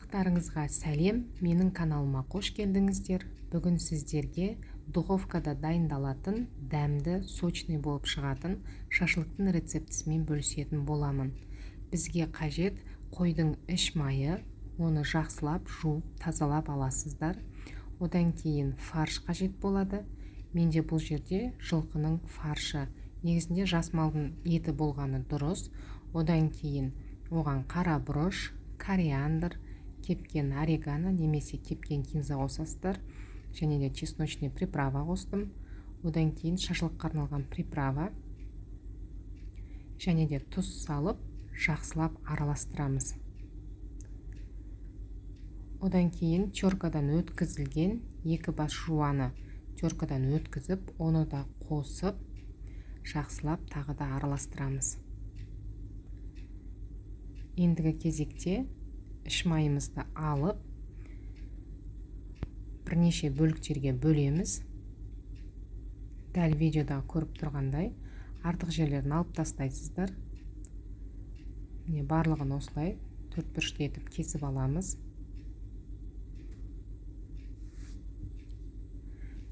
Барлықтарыңызға сәлем, менің каналыма қош келдіңіздер. Бүгін сіздерге духовкада дайындалатын, дәмді, сочный болып шығатын шашлықтың рецептісімен бөлісетін боламын. Бізге қажет қойдың іш майы, оны жақсылап жуып, тазалап аласыздар. Одан кейін фарш қажет болады. Менде бұл жерде жылқының фаршы. Негізінде жас малдың еті болғаны дұрыс. Одан кейін оған қара бұрыш, кориандр, кепкен орегано немесе кепкен кинза қосасыздар. Және де чесночный приправа қостым. Одан кейін шашлыққа арналған приправа. Және де тұз салып, жақсылап араластырамыз. Одан кейін теркадан өткізілген екі бас жуаны теркадан өткізіп, оны да қосып, жақсылап тағы да араластырамыз. Ендігі кезекте іш майымызды алып, бірнеше бөліктерге бөлеміз. Дәл видеода көріп тұрғандай, артық жерлерін алып тастайсыздар. Міне барлығын осылай төрт бұрышты етіп кесіп аламыз.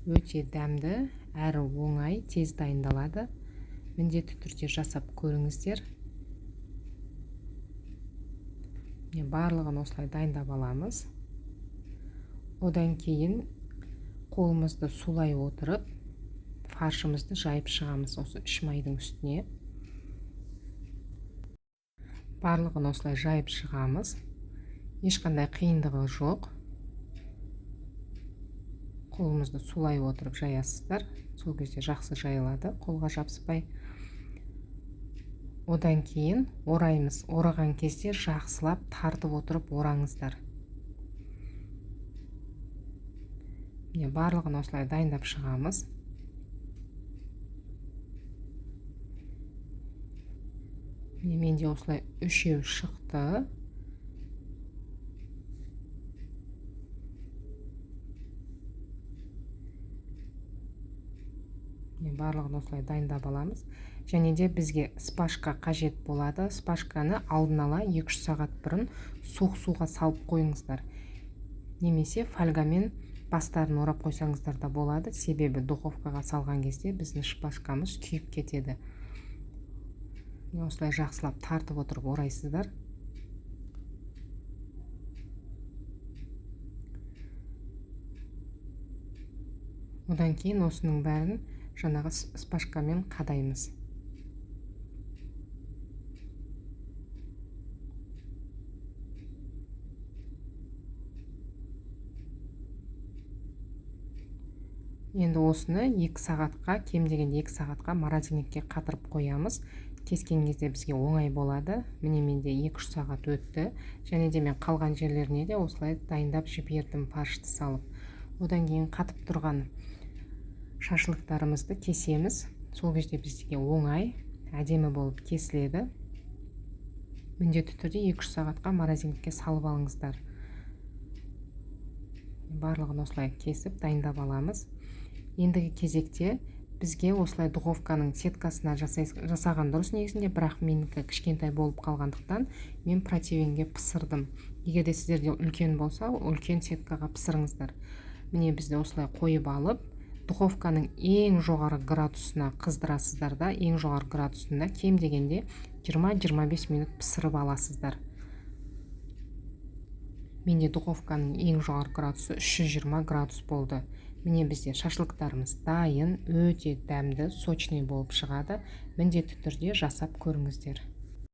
Өте дәмді, әрі оңай, тез дайындалады. Міндетті түрде жасап көріңіздер. Барлығын осылай дайындап аламыз. Одан кейін қолымызды сулай отырып, фаршымызды жайып шығамыз осы іш майдың үстіне. Барлығын осылай жайып шығамыз. Ешқандай қиындығы жоқ. Қолымызды сулай отырып жаясыздар. Сол кезде жақсы жайылады, қолға жабыспай. Одан кейін ораймыз. Ораған кезде жақсылап тартып отырып ораңыздар. Барлығын осылай дайындап шығамыз. Менде осылай үшеу шықты. Барлығын осылай дайындап аламыз. Және де бізге спашка қажет болады. Спашканы алдын ала 2-3 сағат бұрын суық суға салып қойыңыздар. Немесе фольгамен бастарын орап қойсаңыздар да болады. Себебі духовкаға салған кезде біздің шпажкамыз күйіп кетеді. Осылай жақсылап тартып отырып орайсыздар. Одан кейін осының бәрін жаңағы спашкамен қадаймыз. Енді осыны 2 сағатқа, кем дегенде 2 сағатқа морозильникке қатырып қоямыз. Кескен кезде бізге оңай болады. Міне менде 2-3 сағат өтті. Және де мен қалған жерлеріне де осылай дайындап жібердім фаршты салып. Одан кейін қатып тұрған шашлықтарымызды кесеміз. Сол кезде бізге оңай, әдемі болып кесіледі. Міндетті түрде 2-3 сағатқа морозильникке салып алыңыздар. Барлығын осылай кесіп дайындап аламыз. Ендігі кезекте бізге осылай духовканың сеткасына жасаған дұрыс негізінде, бірақ менікі кішкентай болып қалғандықтан мен противенге пысырдым. Егер де сіздерде үлкен болса, үлкен сеткаға пысырыңыздар. Міне бізді осылай қойып алып, духовканың ең жоғары градусына қыздырасыздар да, ең жоғары градусында кем дегенде 20-25 минут пысырып аласыздар. Менде духовканың ең жоғары градусы 320 градус болды. Міне бізде шашлықтарымыз дайын, өте дәмді, сочный болып шығады. Міндетті түрде жасап көріңіздер.